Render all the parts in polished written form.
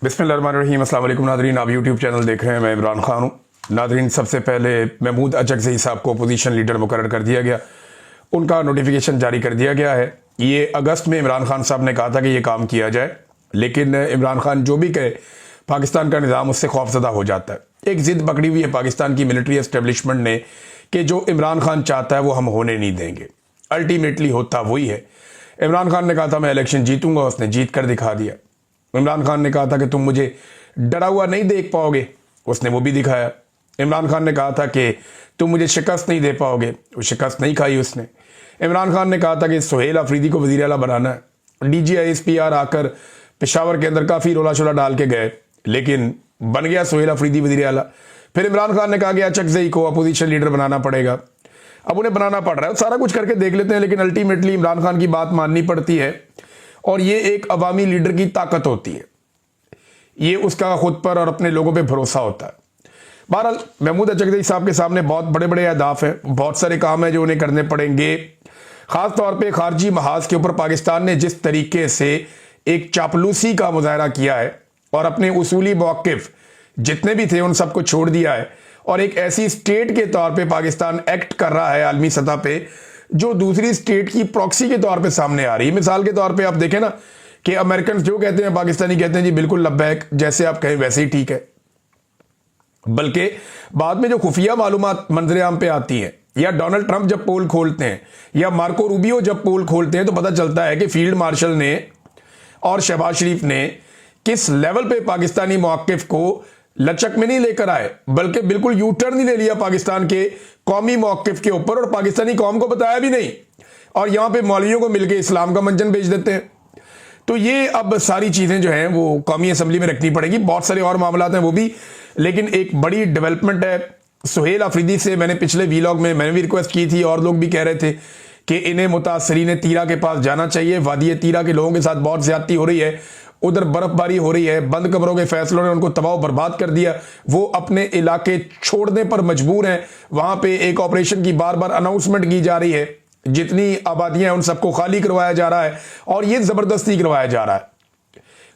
बिस्मिल्लाहिर्रहमानिर्रहीम। अस्सलाम वालेकुम नादरीन, आप यूट्यूब चैनल देख रहे हैं। मैं इमरान खान हूँ। नादरीन, सबसे पहले महमूद अचकज़ई साहब को अपोजिशन लीडर मुकर्रर कर दिया गया। उनका नोटिफिकेशन जारी कर दिया गया है। ये अगस्त में इमरान खान साहब ने कहा था कि ये काम किया जाए, लेकिन इमरान खान जो भी कहे पाकिस्तान का निज़ाम उससे खौफजदा हो जाता है। एक ज़िद पकड़ी हुई है पाकिस्तान की मिलिट्री एस्टेब्लिशमेंट ने कि जो इमरान खान चाहता है वो हम होने नहीं देंगे। अल्टीमेटली होता वही है। इमरान खान ने कहा था मैं इलेक्शन जीतूंगा, उसने जीत कर दिखा दिया। इमरान खान ने कहा था कि तुम मुझे डरा हुआ नहीं देख पाओगे, उसने वो भी दिखाया। इमरान खान ने कहा था कि तुम मुझे शिकस्त नहीं दे पाओगे, वो शिकस्त नहीं खाई उसने। इमरान खान ने कहा था कि सुहेल अफरीदी को वज़ीर आला बनाना है। DGISPR आकर पेशावर के अंदर काफ़ी रोला शोला डाल के गए, लेकिन बन गया सुहेल अफरीदी वज़ीर आला। फिर इमरान खान ने कहा कि अचकज़ई को अपोजिशन लीडर बनाना पड़ेगा। अब उन्हें बनाना पड़ रहा है, सारा कुछ करके देख लेते हैं, लेकिन अल्टीमेटली इमरान खान की बात माननी पड़ती है। और ये एक अवामी लीडर की ताकत होती है, ये उसका खुद पर और अपने लोगों पे भरोसा होता है। बहरहाल महमूद अचकज़ई साहब के सामने बहुत बड़े बड़े अहदाफ हैं, बहुत सारे काम हैं जो उन्हें करने पड़ेंगे। ख़ास तौर पे खारजी महाज के ऊपर पाकिस्तान ने जिस तरीके से एक चापलूसी का मुजाहरा किया है और अपने उसूली मौक़िफ़ जितने भी थे उन सबको छोड़ दिया है, और एक ऐसी स्टेट के तौर पे पाकिस्तान एक्ट कर रहा है आलमी सतह पे जो दूसरी स्टेट की प्रॉक्सी के तौर पे सामने आ रही है। मिसाल के तौर पे आप देखें ना कि अमेरिकन जो कहते हैं पाकिस्तानी कहते हैं जी बिल्कुल लब्बैक, जैसे आप कहें वैसे ही ठीक है। बल्कि बाद में जो खुफिया मालूमात मंजरे आम पे आती हैं, या डोनाल्ड ट्रंप जब पोल खोलते हैं, या मार्को रूबियो जब पोल खोलते हैं, तो पता चलता है कि फील्ड मार्शल ने और शहबाज शरीफ ने किस लेवल पे पाकिस्तानी मौक़िफ़ को लचक में नहीं लेकर आए, बल्कि बिल्कुल यू टर्न ही ले लिया पाकिस्तान के कौमी मौक़िफ़ के ऊपर, और पाकिस्तानी कौम को बताया भी नहीं, और यहां पे मौलवियों को मिलकर इस्लाम का मंजन बेच देते हैं। तो ये अब सारी चीज़ें जो हैं वो कौमी असम्बली में रखनी पड़ेगी। बहुत सारे और मामलात हैं वो भी, लेकिन एक बड़ी डेवलपमेंट है। सुहेल अफरीदी से मैंने पिछले वीलॉग में मैंने भी रिक्वेस्ट की थी, और लोग भी कह रहे थे कि इन्हें मुतासरीन तीरा के पास जाना चाहिए। वादी तीरा के लोगों के साथ बहुत ज्यादती हो रही है, उधर बर्फबारी हो रही है, बंद कमरों के फैसलों ने उनको तबाह बर्बाद कर दिया। वो अपने इलाके छोड़ने पर मजबूर हैं। वहां पे एक ऑपरेशन की बार बार अनाउंसमेंट की जा रही है, जितनी आबादियां उन सबको खाली करवाया जा रहा है, और ये जबरदस्ती करवाया जा रहा है।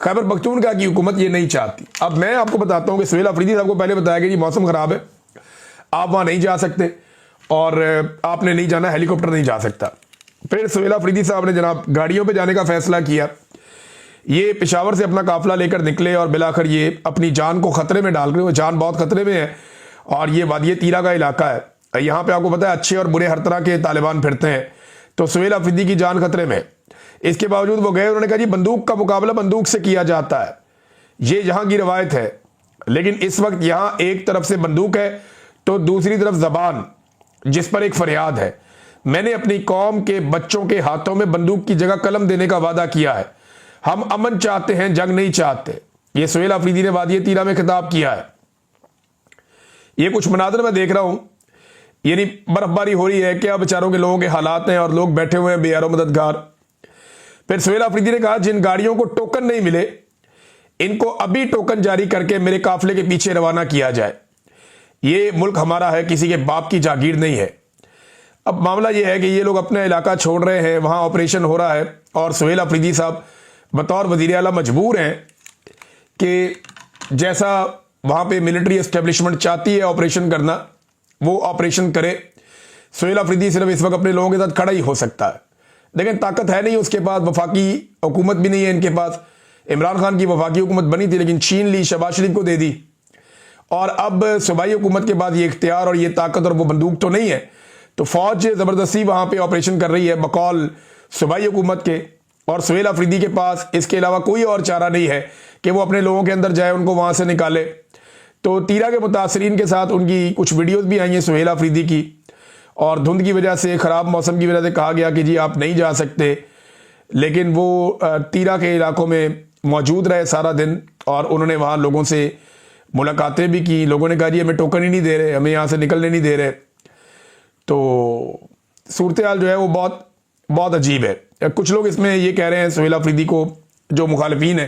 खैबर पख्तूनख्वा की हुकूमत ये नहीं चाहती। अब मैं आपको बताता हूं कि सुहेल अफरीदी साहब को पहले बताया कि जी मौसम खराब है, आप वहां नहीं जा सकते, और आपने नहीं जाना, हेलीकॉप्टर नहीं जा सकता। फिर सुहेल अफरीदी साहब ने जनाब गाड़ियों पर जाने का फैसला किया। ये पेशावर से अपना काफिला लेकर निकले, और बिलाखिर ये अपनी जान को खतरे में डाल रहे, जान बहुत खतरे में है। और ये वादी तीरा का इलाका है, यहाँ पे आपको पता है अच्छे और बुरे हर तरह के तालिबान फिरते हैं, तो सुहेल अफरीदी की जान खतरे में। इसके बावजूद वो गए, उन्होंने कहा जी बंदूक का मुकाबला बंदूक से किया जाता है, ये यहाँ की रवायत है। लेकिन इस वक्त यहाँ एक तरफ से बंदूक है तो दूसरी तरफ जबान, जिस पर एक फरियाद है। मैंने अपनी कौम के बच्चों के हाथों में बंदूक की जगह कलम देने का वादा किया है। हम अमन चाहते हैं, जंग नहीं चाहते। ये सुहेल अफरीदी ने वादी तीरा में खिताब किया है। ये कुछ मनाजर मैं देख रहा हूं, यानी बर्फबारी हो रही है, क्या बेचारों के लोगों के हालात हैं, और लोग बैठे हुए हैं बेयारो मददगार। फिर सुहेल अफरीदी ने कहा जिन गाड़ियों को टोकन नहीं मिले, इनको अभी टोकन जारी करके मेरे काफिले के पीछे रवाना किया जाए। ये मुल्क हमारा है, किसी के बाप की जागीर नहीं है। अब मामला यह है कि ये लोग अपना इलाका छोड़ रहे हैं, वहां ऑपरेशन हो रहा है, और सुहेल अफरीदी साहब बतौर वज़ीर आला मजबूर हैं कि जैसा वहां पे मिलिट्री एस्टेब्लिशमेंट चाहती है ऑपरेशन करना, वो ऑपरेशन करे। सुहेल अफरीदी सिर्फ इस वक्त अपने लोगों के साथ खड़ा ही हो सकता है, लेकिन ताकत है नहीं उसके पास, वफाकी हुकूमत भी नहीं है इनके पास। इमरान खान की वफाकी हुकूमत बनी थी, लेकिन छीन ली, शहबाज शरीफ को दे दी, और अब सूबाई हुकूमत के पास ये इख्तियार और ये ताकत और वो बंदूक तो नहीं है, तो फौज जबरदस्ती वहां पे ऑपरेशन कर रही है बकौल सूबाई हुकूमत के। और सुहेल अफरीदी के पास इसके अलावा कोई और चारा नहीं है कि वो अपने लोगों के अंदर जाए, उनको वहां से निकाले। तो तीरा के मुतासरीन के साथ उनकी कुछ वीडियोस भी आई हैं सुहेल अफरीदी की, और धुंध की वजह से, खराब मौसम की वजह से कहा गया कि जी आप नहीं जा सकते, लेकिन वो तीरा के इलाकों में मौजूद रहे सारा दिन, और उन्होंने वहाँ लोगों से मुलाकातें भी की। लोगों ने कहा जी हमें टोकन ही नहीं दे रहे, हमें यहाँ से निकलने नहीं दे रहे। तो सूरत हाल जो है वो बहुत बहुत अजीब है। कुछ लोग इसमें ये कह रहे हैं सुहेल अफरीदी को, जो मुखालिफिन है,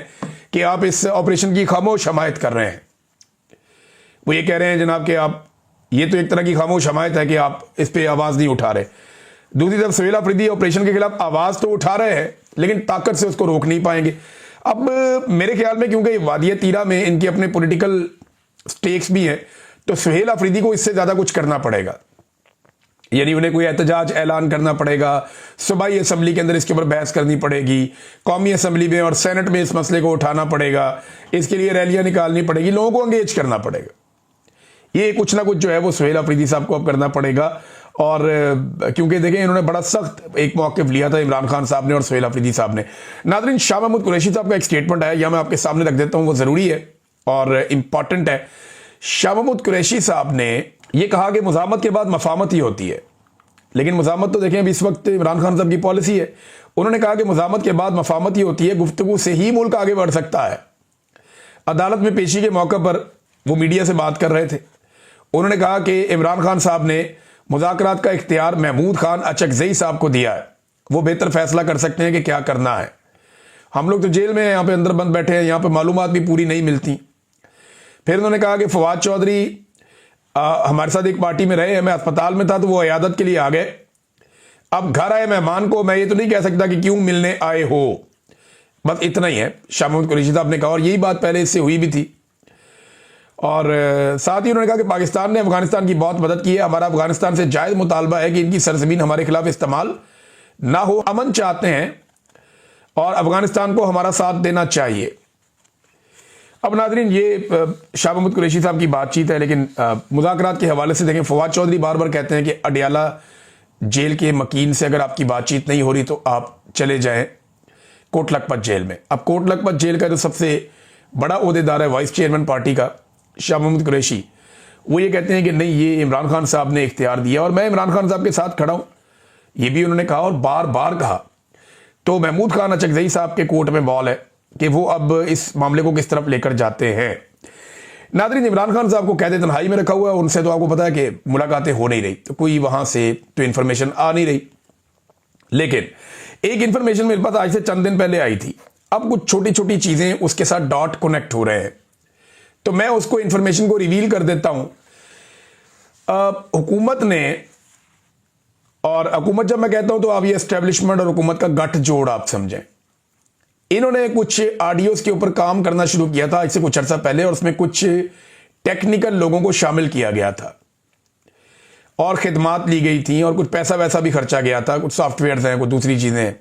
कि आप इस ऑपरेशन की खामोश हमायत कर रहे हैं। वो ये कह रहे हैं जनाब कि आप, ये तो एक तरह की खामोश हमायत है कि आप इस पर आवाज़ नहीं उठा रहे। दूसरी तरफ सुहेल अफरीदी ऑपरेशन के खिलाफ आवाज़ तो उठा रहे हैं, लेकिन ताकत से उसको रोक नहीं पाएंगे। अब मेरे ख्याल में क्योंकि वादिया तीरा में इनके अपने पॉलिटिकल स्टेक्स भी हैं, तो सुहेल अफरीदी को इससे ज्यादा कुछ करना पड़ेगा, यानी उन्हें कोई एहतजाज ऐलान करना पड़ेगा, सूबाई असम्बली के अंदर इसके ऊपर बहस करनी पड़ेगी, कौमी असम्बली में और सेनेट में इस मसले को उठाना पड़ेगा, इसके लिए रैलियां निकालनी पड़ेगी, लोगों को एंगेज करना पड़ेगा। ये कुछ ना कुछ जो है वो सुहेल अफरीदी साहब को अब करना पड़ेगा। और क्योंकि देखें इन्होंने बड़ा सख्त एक मौक़िफ़ लिया था इमरान खान साहब ने और सुहेल अफरीदी साहब ने। नाज़रीन, शाह महमूद कुरैशी साहब का एक स्टेटमेंट है, या मैं आपके सामने रख देता हूं, वो ज़रूरी है और इम्पॉर्टेंट है। शाह महमूद कुरैशी साहब ने यह कहा कि मुज़ाहमत के बाद मफामत ही होती है, लेकिन मुज़ाहमत तो देखें अभी इस वक्त इमरान खान साहब की पॉलिसी है। उन्होंने कहा कि मुज़ाहमत के बाद मफामत ही होती है, गुफ्तगू से ही मुल्क आगे बढ़ सकता है। अदालत में पेशी के मौके पर वो मीडिया से बात कर रहे थे। उन्होंने कहा कि इमरान खान साहब ने मुज़ाकरात का इख्तियार महमूद खान अचकज़ई साहब को दिया है, वो बेहतर फैसला कर सकते हैं कि क्या करना है। हम लोग तो जेल में हैं, यहाँ पे अंदर बंद बैठे हैं, यहाँ पे मालूमात भी पूरी नहीं मिलती। फिर उन्होंने कहा कि फवाद चौधरी हमारे साथ एक पार्टी में रहे हैं, मैं अस्पताल में था तो वो इयादत के लिए आ गए, अब घर आए मेहमान को मैं ये तो नहीं कह सकता कि क्यों मिलने आए हो। बस इतना ही है, शाह महमूद कुरैशी साहब ने कहा, और यही बात पहले इससे हुई भी थी। और साथ ही उन्होंने कहा कि पाकिस्तान ने अफगानिस्तान की बहुत मदद की है, हमारा अफगानिस्तान से जायज़ मुतालबा है कि इनकी सरजमीन हमारे खिलाफ इस्तेमाल ना हो, अमन चाहते हैं और अफगानिस्तान को हमारा साथ देना चाहिए। अब नाज़रीन, ये शाह महमूद कुरैशी साहब की बातचीत है, लेकिन मुज़ाकरात के हवाले से देखें, फवाद चौधरी बार बार कहते हैं कि अडियाला जेल के मकीन से अगर आपकी बातचीत नहीं हो रही तो आप चले जाएं कोट लखपत जेल में। अब कोट लखपत जेल का जो सबसे बड़ा ओहदेदार है वाइस चेयरमैन पार्टी का शाह महमूद कुरैशी, वो ये कहते हैं कि नहीं, ये इमरान खान साहब ने इख्तियार दिया और मैं इमरान खान साहब के साथ खड़ा हूं, ये भी उन्होंने कहा और बार बार कहा। तो महमूद खान अचकज़ई साहब के कोर्ट में बॉल है कि वो अब इस मामले को किस तरफ लेकर जाते हैं। नाज़रीन, इमरान खान साहब को कैद तन्हाई में रखा हुआ है, उनसे तो आपको पता है कि मुलाकातें हो नहीं रही, तो कोई वहां से तो इन्फॉर्मेशन आ नहीं रही। लेकिन एक इन्फॉर्मेशन मेरे पास आज से चंद दिन पहले आई थी, अब कुछ छोटी छोटी चीजें उसके साथ डॉट कनेक्ट हो रहे हैं, तो मैं उसको इंफॉर्मेशन को रिवील कर देता हूं। हुकूमत ने, और हुकूमत जब मैं कहता हूं तो आप ये एस्टेब्लिशमेंट और हुकूमत का गठजोड़ आप समझें, इन्होंने कुछ ऑडियोज के ऊपर काम करना शुरू किया था इससे कुछ अर्सा पहले, और उसमें कुछ टेक्निकल लोगों को शामिल किया गया था और खिदमात ली गई थी और कुछ पैसा वैसा भी खर्चा गया था, कुछ सॉफ्टवेयर हैं, कुछ दूसरी चीजें हैं।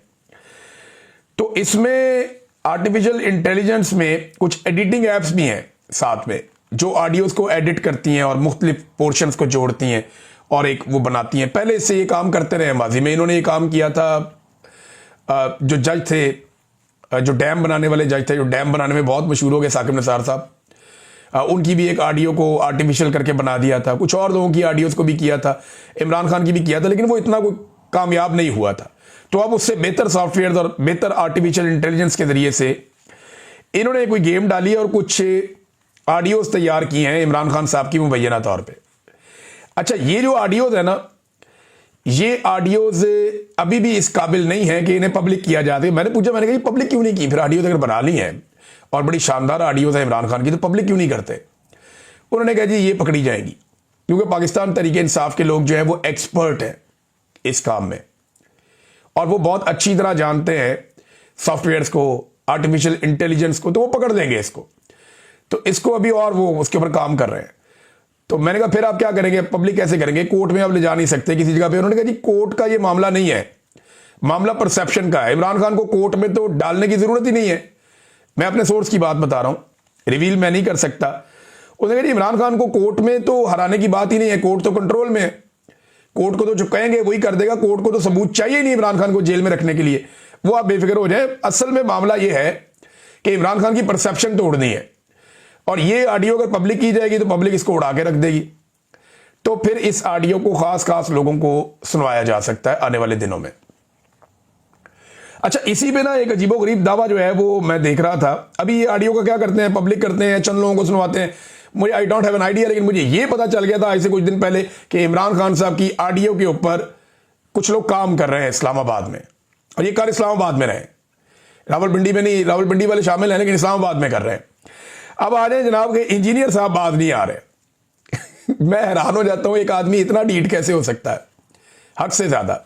तो इसमें आर्टिफिशियल इंटेलिजेंस में कुछ एडिटिंग एप्स भी हैं साथ में, जो ऑडियोज को एडिट करती हैं और मुख्तलिफ पोर्शंस को जोड़ती हैं और एक वो बनाती हैं। पहले इससे ये काम करते रहे माजी में, इन्होंने ये काम किया था। जो जज थे, जो डैम बनाने वाले जज थे, जो डैम बनाने में बहुत मशहूर हो गए, साकिब निसार साहब, उनकी भी एक ऑडियो को आर्टिफिशियल करके बना दिया था। कुछ और लोगों की ऑडियोज को भी किया था, इमरान खान की भी किया था, लेकिन वो इतना कोई कामयाब नहीं हुआ था। तो अब उससे बेहतर सॉफ्टवेयर और बेहतर आर्टिफिशियल इंटेलिजेंस के जरिए से इन्होंने कोई गेम डाली और कुछ ऑडियोज तैयार किए हैं इमरान खान साहब की मुबैना तौर पे। अच्छा, ये जो ऑडियोज है ना, ये ऑडियोज अभी भी इस काबिल नहीं है कि इन्हें पब्लिक किया जाए। मैंने पूछा, मैंने कहा पब्लिक क्यों नहीं की, फिर ऑडियोज अगर बना ली हैं और बड़ी शानदार ऑडियोज है इमरान खान की, तो पब्लिक क्यों नहीं करते। उन्होंने कहा जी ये पकड़ी जाएगी, क्योंकि पाकिस्तान तहरीक इंसाफ के लोग जो है वो एक्सपर्ट हैं इस काम में और वो बहुत अच्छी तरह जानते हैं सॉफ्टवेयर्स को, आर्टिफिशियल इंटेलिजेंस को, तो वो पकड़ देंगे इसको। तो इसको अभी और वो उसके ऊपर काम कर रहे हैं। तो मैंने कहा फिर आप क्या करेंगे, पब्लिक कैसे करेंगे, कोर्ट में आप ले जा नहीं सकते किसी जगह पे। उन्होंने कहा जी कोर्ट का ये मामला नहीं है, मामला परसेप्शन का है। इमरान खान को कोर्ट में तो डालने की जरूरत ही नहीं है, मैं अपने सोर्स की बात बता रहा हूं, रिवील मैं नहीं कर सकता। उसने कहा इमरान खान को कोर्ट में तो हराने की बात ही नहीं है, कोर्ट तो कंट्रोल में है, कोर्ट को तो जो कहेंगे वही कर देगा, कोर्ट को तो सबूत चाहिए ही नहीं इमरान खान को जेल में रखने के लिए, वो आप बेफिक्र हो जाए। असल में मामला यह है कि इमरान खान की परसेप्शन तोड़नी है, और ये ऑडियो अगर पब्लिक की जाएगी तो पब्लिक इसको उड़ा के रख देगी, तो फिर इस ऑडियो को खास खास लोगों को सुनवाया जा सकता है आने वाले दिनों में। अच्छा, इसी पे ना एक अजीबोगरीब दावा जो है वो मैं देख रहा था। अभी ये ऑडियो का क्या करते हैं, पब्लिक करते हैं, चंद लोगों को सुनवाते हैं। मुझे I don't have an idea, लेकिन मुझे ये पता चल गया था आज से कुछ दिन पहले कि इमरान खान साहब की ऑडियो के ऊपर कुछ लोग काम कर रहे हैं इस्लामाबाद में, और ये कार इस्लामाबाद में रहे, रावलपिंडी में नहीं, रावलपिंडी वाले शामिल हैं लेकिन इस्लामाबाद में कर रहे हैं। अब आ जाए जनाब के इंजीनियर साहब बात नहीं आ रहे। मैं हैरान हो जाता हूं, एक आदमी इतना ढीठ कैसे हो सकता है, हद से ज्यादा।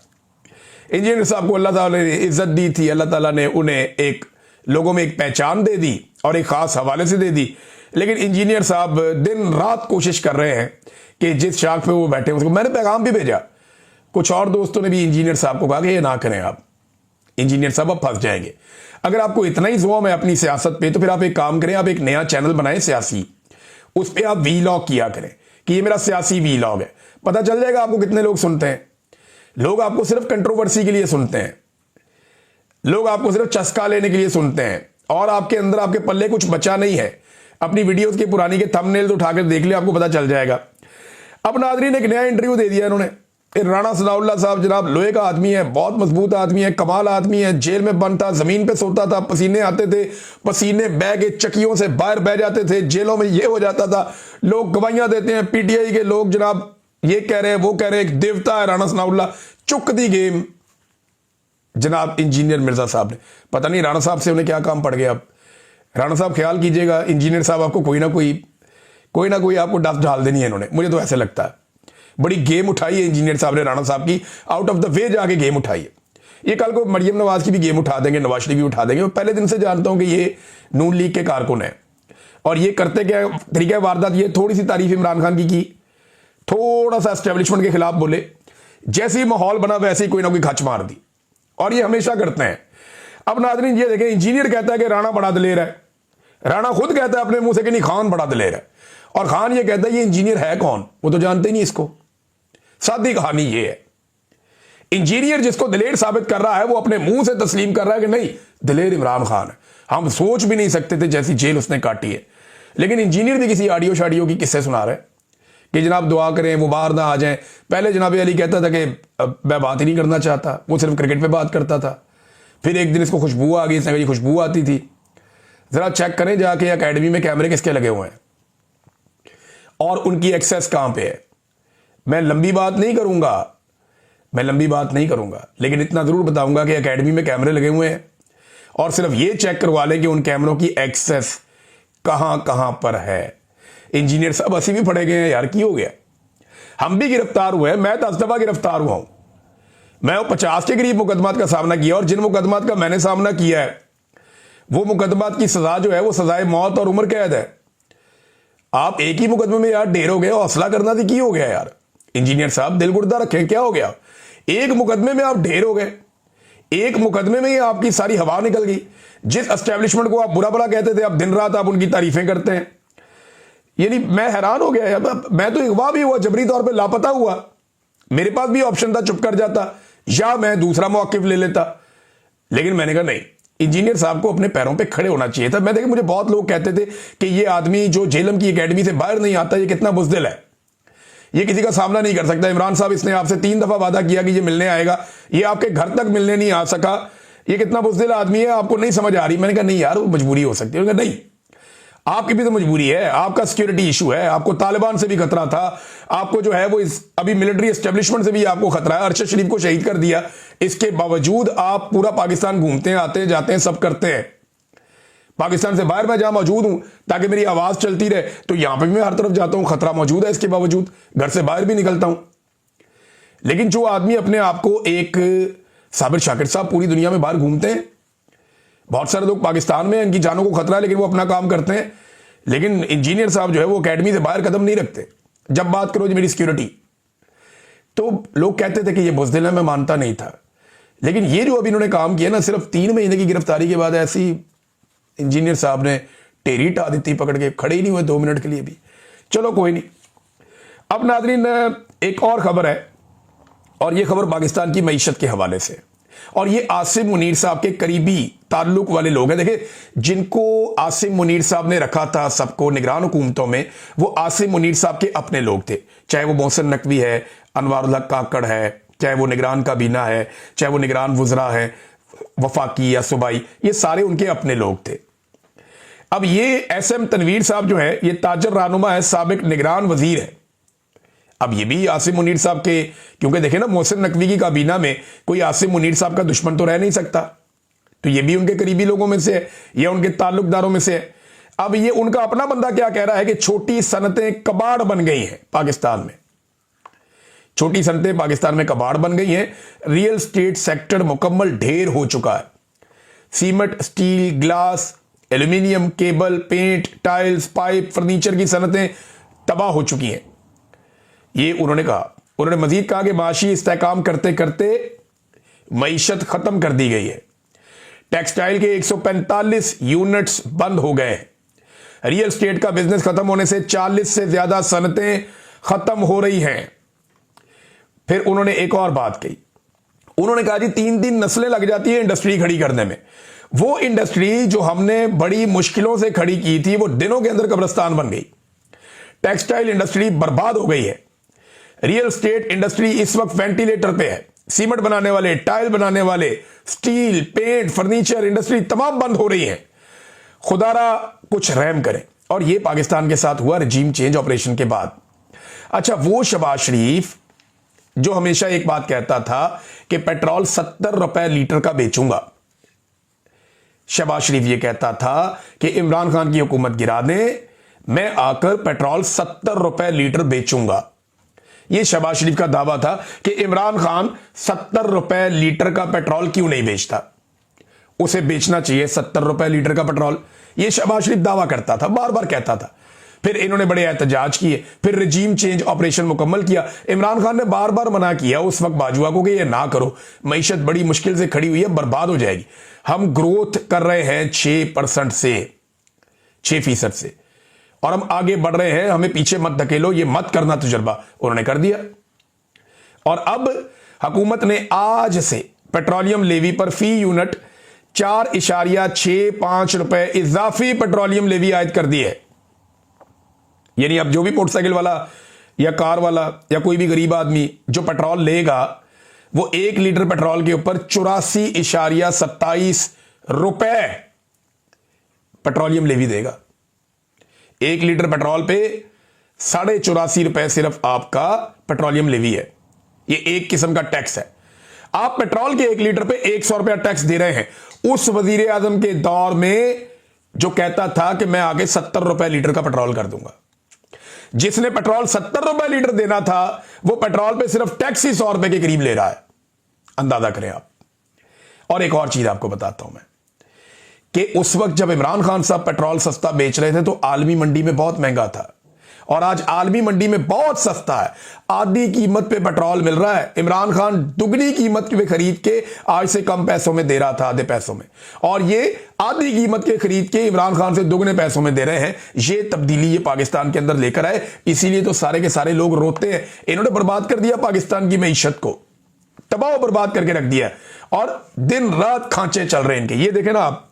इंजीनियर साहब को अल्लाह ताला ने इज्जत दी थी, अल्लाह ताला ने उन्हें एक लोगों में एक पहचान दे दी और एक खास हवाले से दे दी। लेकिन इंजीनियर साहब दिन रात कोशिश कर रहे हैं कि जिस शाख पे वो बैठे उसको, मैंने पैगाम भी भेजा, कुछ और दोस्तों ने भी इंजीनियर साहब को कहा कि ये ना करें आप, इंजीनियर साहब अब फंस जाएंगे। अगर आपको इतना ही ज़ोम है अपनी सियासत पे तो फिर आप एक काम करें, आप एक नया चैनल बनाएं सियासी, उस पर आप वीलॉग किया करें कि ये मेरा सियासी वीलॉग है। पता चल जाएगा आपको कितने लोग सुनते हैं। लोग आपको सिर्फ कंट्रोवर्सी के लिए सुनते हैं, लोग आपको सिर्फ चस्का लेने के लिए सुनते हैं, और आपके अंदर आपके पल्ले कुछ बचा नहीं है। अपनी वीडियोस के पुरानी के थंबनेल उठाकर देख ले, आपको पता चल जाएगा। अब नाज़रीन एक नया इंटरव्यू दे दिया इन्होंने। राणा सनाउल्लाह साहब जनाब लोहे का आदमी है, बहुत मजबूत आदमी है, कमाल आदमी है, जेल में बंद था, जमीन पे सोता था, पसीने आते थे, पसीने बह के चक्कियों से बाहर बह जाते थे, जेलों में ये हो जाता था। लोग गवाहियां देते हैं, पीटीआई के लोग जनाब ये कह रहे हैं वो कह रहे हैं, एक देवता है राणा सनाउल्लाह। चुक दी गेम जनाब इंजीनियर मिर्जा साहब ने। पता नहीं राणा साहब से उन्हें क्या काम पड़ गया। अब राणा साहब ख्याल कीजिएगा, इंजीनियर साहब आपको कोई ना कोई आपको डस्ट डाल देनी है इन्होंने, मुझे तो ऐसे लगता है। बड़ी गेम उठाई है इंजीनियर साहब ने राणा साहब की, आउट ऑफ द वे जाके गेम उठाई है। ये कल को मरियम नवाज की भी गेम उठा देंगे, नवाज शरीफ भी उठा देंगे। मैं पहले दिन से जानता हूं कि ये नून लीग के कारकुन है, और ये करते क्या तरीका वारदात। ये थोड़ी सी तारीफ इमरान खान की थोड़ा सा एस्टेब्लिशमेंट के खिलाफ बोले, जैसे ही माहौल बना वैसे ही कोई ना कोई खच मार दी, और ये हमेशा करते हैं। अब नाज़रीन ये देखें, इंजीनियर कहता है कि राणा बड़ा दलेर है, राणा खुद कहता है अपने मुंह से कि नहीं खान बड़ा दलेर है, और खान ये कहता है ये इंजीनियर है कौन, वो तो जानते ही नहीं इसको। सादी कहानी ये है, इंजीनियर जिसको दलेर साबित कर रहा है वो अपने मुंह से तस्लीम कर रहा है कि नहीं दलेर इमरान खान है। हम सोच भी नहीं सकते थे जैसी जेल उसने काटी है। लेकिन इंजीनियर भी किसी ऑडियो शाडियो की किस्से सुना रहे हैं कि जनाब दुआ करें वो बाहर ना आ जाएं। पहले जनाब अली कहता था कि मैं बात ही नहीं करना चाहता, वो सिर्फ क्रिकेट पे बात करता था। फिर एक दिन इसको खुशबू आ गई, इसने कहा खुशबू आती थी। जरा चेक करें जाके अकेडमी में कैमरे किसके लगे हुए हैं और उनकी एक्सेस कहां पे है। मैं लंबी बात नहीं करूंगा, लेकिन इतना जरूर बताऊंगा कि एकेडमी में कैमरे लगे हुए हैं, और सिर्फ ये चेक करवा लें कि उन कैमरों की एक्सेस कहां कहां पर है। इंजीनियर साहब हंसी भी पड़े गए हैं यार, की हो गया, हम भी गिरफ्तार हुए हैं, मैं 10 दफा गिरफ्तार हुआ हूं। मैं 50 के करीब मुकदमात का सामना किया, और जिन मुकदमात का मैंने सामना किया है वो मुकदमात की सजा जो है वो सजाए मौत और उम्र कैद है। आप एक ही मुकदमे में यार ढेर हो गए, हौसला करना थी, की हो गया यार। इंजीनियर साहब दिल गुर्दा रखे, क्या हो गया। एक मुकदमे में आप ढेर हो गए, एक मुकदमे में ही आपकी सारी हवा निकल गई। जिस एस्टेब्लिशमेंट को आप बुरा बुरा कहते थे, अब दिन रात आप उनकी तारीफें करते हैं। यानी मैं हैरान हो गया यार, मैं तो अगवा भी हुआ, जबरी तौर पे लापता हुआ। मेरे पास भी ऑप्शन था चुप कर जाता या मैं दूसरा मौकिफ ले लेता, लेकिन मैंने कहा नहीं, इंजीनियर साहब को अपने पैरों पे खड़े होना चाहिए था। मैं देखिए, मुझे बहुत लोग कहते थे कि ये आदमी जो जेलम की एकेडमी से बाहर नहीं आता, ये कितना बुज़दिल है, ये किसी का सामना नहीं कर सकता। इमरान साहब इसने आपसे 3 दफा वादा किया कि ये मिलने आएगा, ये आपके घर तक मिलने नहीं आ सका, ये कितना बुज़दिल आदमी है, आपको नहीं समझ आ रही। मैंने कहा नहीं यार, वो मजबूरी हो सकती है। उन्होंने कहा नहीं, आपकी भी तो मजबूरी है, आपका सिक्योरिटी इशू है, आपको तालिबान से भी खतरा था, आपको जो है वो अभी मिलिट्री एस्टेब्लिशमेंट से भी आपको खतरा है। अरशद शरीफ को शहीद कर दिया, इसके बावजूद आप पूरा पाकिस्तान घूमते हैं, आते हैं जाते हैं, सब करते हैं। पाकिस्तान से बाहर मैं जहां मौजूद हूं ताकि मेरी आवाज चलती रहे, तो यहां पर भी मैं हर तरफ जाता हूं, खतरा मौजूद है, इसके बावजूद घर से बाहर भी निकलता हूं। लेकिन जो आदमी अपने आप को एक साबिर शाकिर साहब पूरी दुनिया में बाहर घूमते हैं, बहुत सारे लोग पाकिस्तान में इनकी जानों को खतरा है लेकिन वो अपना काम करते हैं। लेकिन इंजीनियर साहब जो है वो एकेडमी से बाहर कदम नहीं रखते। जब बात करो जी मेरी सिक्योरिटी, तो लोग कहते थे कि ये बुज़दिल है, मैं मानता नहीं था। लेकिन ये जो अभी इन्होंने काम किया ना, सिर्फ 3 महीने की गिरफ्तारी के बाद ऐसी इंजीनियर साहब ने टेरी टा दी, पकड़ के खड़े ही नहीं हुए 2 मिनट के लिए भी। चलो कोई नहीं। अब नाज़रीन एक और खबर है, और ये खबर पाकिस्तान की मईशत के हवाले से, और ये आसिम मुनीर साहब के करीबी ताल्लुक वाले लोग हैं। देखिए, जिनको आसिम मुनीर साहब ने रखा था सबको निगरान हुकूमतों में, वो आसिम मुनीर साहब के अपने लोग थे। चाहे वो मोहसिन नकवी है, अनवारुल हक काकड़ है, चाहे वो निगरान काबीना है, चाहे वो निगरान वुज़रा है, वफाकी या सूबाई, ये सारे उनके अपने लोग थे। अब ये SM तनवीर साहब जो है, ये ताजर रहनुमा है, साबिक निगरान वजीर है। अब ये भी आसिम मुनीर साहब के, क्योंकि देखें ना, मोहसिन नकवी की काबीना में कोई आसिम मुनीर साहब का दुश्मन तो रह नहीं सकता, तो ये भी उनके करीबी लोगों में से है या उनके ताल्लुकदारों में से है। अब ये उनका अपना बंदा क्या कह रहा है कि छोटी सनतें कबाड़ बन गई हैं पाकिस्तान में, छोटी सनतें पाकिस्तान में कबाड़ बन गई हैं, रियल स्टेट सेक्टर मुकम्मल ढेर हो चुका है। Cement, steel, glass, aluminium, cable, paint, tiles, pipe, furniture की सनतें तबाह हो चुकी हैं। ये उन्होंने कहा। उन्होंने मजीद कहा कि माशी इस्तेहकाम करते करते मईशत खत्म कर दी गई है। टेक्सटाइल के 145 यूनिट्स बंद हो गए हैं। रियल एस्टेट का बिजनेस खत्म होने से 40 से ज्यादा सनतें खत्म हो रही हैं। फिर उन्होंने एक और बात कही। उन्होंने कहा जी 3-3 नस्लें लग जाती है इंडस्ट्री खड़ी करने में। वो इंडस्ट्री जो हमने बड़ी मुश्किलों से खड़ी की थी वो दिनों के अंदर कब्रिस्तान बन गई। टेक्सटाइल इंडस्ट्री बर्बाद हो गई है। रियल एस्टेट इंडस्ट्री इस वक्त वेंटिलेटर पे है। सीमेंट बनाने वाले, टाइल बनाने वाले, स्टील, पेंट, फर्नीचर इंडस्ट्री तमाम बंद हो रही है। खुदारा कुछ रहम करे। और यह पाकिस्तान के साथ हुआ रजीम चेंज ऑपरेशन के बाद। अच्छा, वो शहबाज शरीफ जो हमेशा एक बात कहता था कि पेट्रोल 70 रुपए लीटर का बेचूंगा। शहबाज शरीफ ये कहता था कि इमरान खान की हुकूमत गिरा दें, मैं आकर पेट्रोल 70 रुपए लीटर बेचूंगा। यह शहबाज शरीफ का दावा था कि इमरान खान 70 रुपए लीटर का पेट्रोल क्यों नहीं बेचता, उसे बेचना चाहिए 70 रुपए लीटर का पेट्रोल। यह शहबाज शरीफ दावा करता था, बार बार कहता था। फिर इन्होंने बड़े एहतजाज किए, फिर रजीम चेंज ऑपरेशन मुकम्मल किया। इमरान खान ने बार बार मना किया उस वक्त बाजुआ को कि यह ना करो, मईशत बड़ी मुश्किल से खड़ी हुई है, बर्बाद हो जाएगी। हम ग्रोथ कर रहे हैं 6% से, 6% से, और हम आगे बढ़ रहे हैं, हमें पीछे मत धकेलो, ये मत करना तजुर्बा। उन्होंने कर दिया। और अब हुकूमत ने आज से पेट्रोलियम लेवी पर फी यूनिट 4.65 रुपए इजाफी पेट्रोलियम लेवी आयद कर दी है। यानी अब जो भी मोटरसाइकिल वाला या कार वाला या कोई भी गरीब आदमी जो पेट्रोल लेगा वो 1 लीटर पेट्रोल के ऊपर 84.27 रुपए पेट्रोलियम लेवी देगा। 1 लीटर पेट्रोल पे 84.5 रुपए सिर्फ आपका पेट्रोलियम लेवी है। ये एक किस्म का टैक्स है। आप पेट्रोल के 1 लीटर पे 100 रुपया टैक्स दे रहे हैं। उस वजीर आजम के दौर में जो कहता था कि मैं आगे 70 रुपए लीटर का पेट्रोल कर दूंगा, जिसने पेट्रोल 70 रुपए लीटर देना था वो पेट्रोल पे सिर्फ टैक्स ही 100 रुपए के करीब ले रहा है। अंदाजा करें आप। और एक और चीज आपको बताता हूं मैं कि उस वक्त जब इमरान खान साहब पेट्रोल सस्ता बेच रहे थे तो आलमी मंडी में बहुत महंगा था, और आज आलमी मंडी में बहुत सस्ता है। आधी कीमत पे पेट्रोल मिल रहा है। इमरान खान दुगनी कीमत पे खरीद के आज से कम पैसों में दे रहा था, आधे पैसों में, और ये आधी कीमत के खरीद के इमरान खान से दुगने पैसों में दे रहे हैं। ये तब्दीली ये पाकिस्तान के अंदर लेकर आए, इसीलिए तो सारे के सारे लोग रोते हैं। इन्होंने बर्बाद कर दिया पाकिस्तान की मईशत को, तबाह बर्बाद करके रख दिया, और दिन रात खांचे चल रहे हैं इनके। ये देखें ना आप,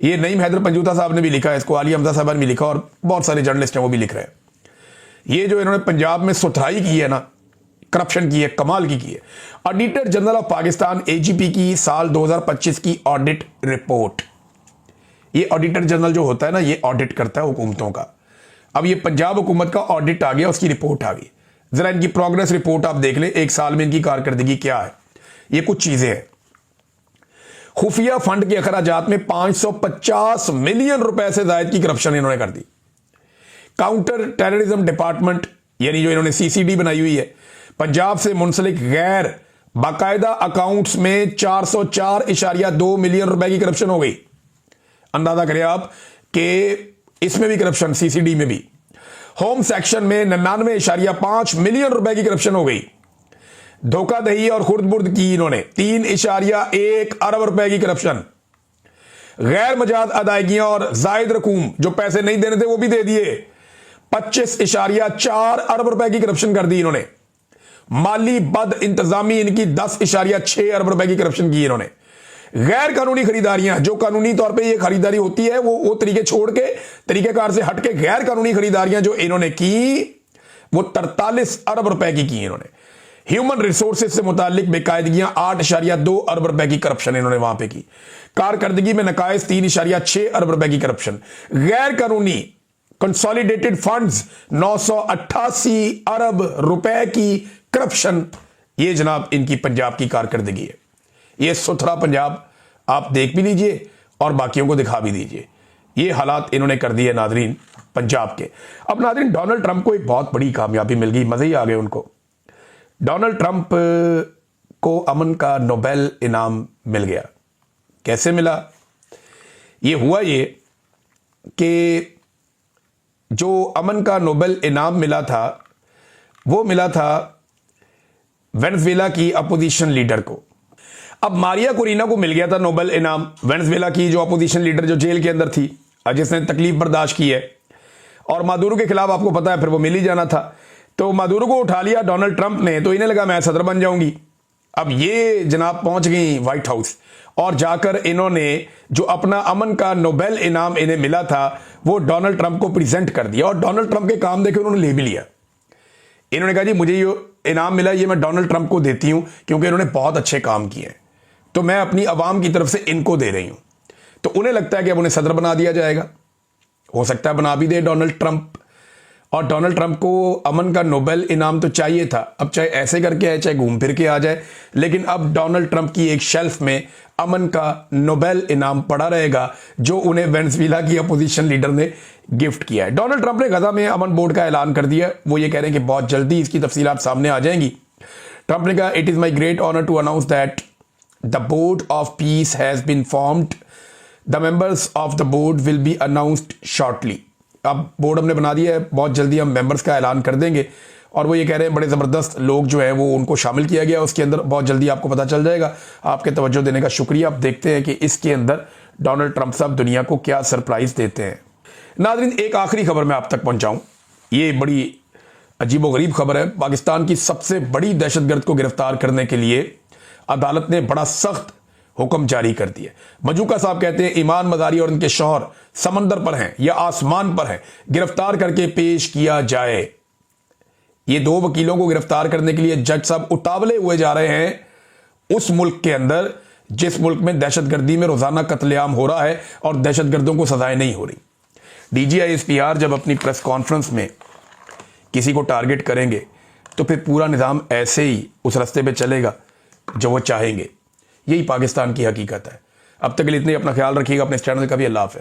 ये नईम हैदर पंजूता साहब ने भी लिखा है इसको, आलिया हमजा साहब ने भी लिखा, और बहुत सारे जर्नलिस्ट हैं वो भी लिख रहे हैं। ये जो इन्होंने पंजाब में सुथराई की है ना, करप्शन की है, कमाल की है। Auditor general of Pakistan AGP की साल 2025 की ऑडिट रिपोर्ट। ये ऑडिटर जनरल जो होता है ना, ये ऑडिट करता है हुकूमतों का। अब ये पंजाब हुकूमत का ऑडिट आ गया, उसकी रिपोर्ट आ गई। जरा इनकी प्रोग्रेस रिपोर्ट आप देख लें, एक साल में इनकी कारकर्दगी क्या है। ये कुछ चीजें हैं। खुफिया फंड के अखराजात में 550 मिलियन रुपए से ज्यादा की करप्शन इन्होंने कर दी। काउंटर टेररिज्म डिपार्टमेंट, यानी जो इन्होंने सीसीडी बनाई हुई है, पंजाब से मुंसलिक गैर बाकायदा अकाउंट्स में 404.2 मिलियन रुपए की करप्शन हो गई। अंदाजा करें आप कि इसमें भी करप्शन, सीसीडी में भी। होम सेक्शन में 99.5 मिलियन रुपए की करप्शन हो गई। धोखाधही और खुर्द-बुर्द की इन्होंने 3.1 अरब रुपए की करप्शन। गैर मजाज अदायगियां और जायद रकूम जो पैसे नहीं देने थे वो भी दे दिए। 25.4 अरब रुपए की करप्शन कर दी इन्होंने। माली बद इंतजामी इनकी 10.6 अरब रुपए की करप्शन की इन्होंने। गैर कानूनी खरीदारियां, जो कानूनी तौर पे ये खरीदारी होती है वो तरीके छोड़ के, तरीकेकार से हट के गैर कानूनी खरीदारियां जो इन्होंने की वो 43 अरब रुपए की इन्होंने। ह्यूमन रिसोर्सेज से मुतालिक बेकायदगियां 8.2 अरब रुपए की करप्शन इन्होंने वहां पे की। कारकर्दगी में नकायज 3.6 अरब रुपए की करप्शन। गैर कानूनी कंसोलिडेटेड फंड्स 988 अरब रुपए की करप्शन। ये जनाब इनकी पंजाब की कारकर्दगी है। ये सुथरा पंजाब आप देख भी लीजिए और बाकियों को दिखा भी दीजिए। ये हालात इन्होंने कर दिए नादरीन पंजाब के। अब नादरीन, डोनाल्ड ट्रंप को एक बहुत बड़ी कामयाबी मिल गई, मजे ही आ गए उनको। डोनाल्ड ट्रंप को अमन का नोबेल इनाम मिल गया। कैसे मिला ये हुआ ये कि जो अमन का नोबेल इनाम मिला था वो मिला था वेनेजुएला की अपोजिशन लीडर को। अब मारिया कोरिना को मिल गया था नोबेल इनाम, वेनेजुएला की जो अपोजिशन लीडर जो जेल के अंदर थी, जिसने तकलीफ बर्दाश्त की है, और मादुरो के खिलाफ आपको पता है फिर वो मिल ही जाना था। तो मादुरो को उठा लिया डोनाल्ड ट्रंप ने, तो इन्हें लगा मैं सदर बन जाऊंगी। अब ये जनाब पहुंच गई व्हाइट हाउस और जाकर इन्होंने जो अपना अमन का नोबेल इनाम इन्हें मिला था वो डोनाल्ड ट्रंप को प्रेजेंट कर दिया, और डोनाल्ड ट्रंप के काम देखे उन्होंने ले भी लिया। इन्होंने कहा जी मुझे ये इनाम मिला, ये मैं डोनाल्ड ट्रंप को देती हूं क्योंकि इन्होंने बहुत अच्छे काम किए, तो मैं अपनी आवाम की तरफ से इनको दे रही हूं। तो उन्हें लगता है कि अब उन्हें सदर बना दिया जाएगा, हो सकता है बना भी दे डोनाल्ड ट्रंप। और डोनाल्ड ट्रंप को अमन का नोबेल इनाम तो चाहिए था, अब चाहे ऐसे करके आए चाहे घूम फिर के आ जाए, लेकिन अब डोनाल्ड ट्रंप की एक शेल्फ में अमन का नोबेल इनाम पड़ा रहेगा जो उन्हें वेनेजुएला की अपोजिशन लीडर ने गिफ्ट किया है। डोनाल्ड ट्रंप ने गजा में अमन बोर्ड का ऐलान कर दिया, वो ये कह रहे हैं कि बहुत जल्दी इसकी तफसीलात सामने आ जाएंगी। ट्रंप ने कहा it is my great honour to announce that the board of peace has been formed, the members of the board will be announced shortly. अब बोर्ड हमने बना दिया है, बहुत जल्दी हम मेंबर्स का ऐलान कर देंगे, और वो ये कह रहे हैं बड़े ज़बरदस्त लोग जो हैं वो उनको शामिल किया गया उसके अंदर, बहुत जल्दी आपको पता चल जाएगा। आपके तवज्जो देने का शुक्रिया। अब देखते हैं कि इसके अंदर डोनाल्ड ट्रंप साहब दुनिया को क्या सरप्राइज देते हैं। नाज़रीन, एक आखिरी खबर मैं आप तक पहुंचाऊं, ये बड़ी अजीबोगरीब खबर है। पाकिस्तान की सबसे बड़ी दहशतगर्द को गिरफ्तार करने के लिए अदालत ने बड़ा सख्त हुक्म जारी कर दिया। मजूका साहब कहते हैं ईमान मजारी और उनके शौहर समंदर पर हैं या आसमान पर हैं, गिरफ्तार करके पेश किया जाए। ये दो वकीलों को गिरफ्तार करने के लिए जज साहब उतावले हुए जा रहे हैं उस मुल्क के अंदर जिस मुल्क में दहशतगर्दी में रोजाना कत्लेआम हो रहा है और दहशतगर्दों को सजाएं नहीं हो रही। DGISPR जब अपनी प्रेस कॉन्फ्रेंस में किसी को टारगेट करेंगे तो फिर पूरा निजाम ऐसे ही उस रास्ते पे चलेगा जो वो चाहेंगे। यही पाकिस्तान की हकीकत है। अब तक के लिए इतने, अपना ख्याल रखिएगा, अपने इस चैनल का भी। अल्लाह हाफ़िज़।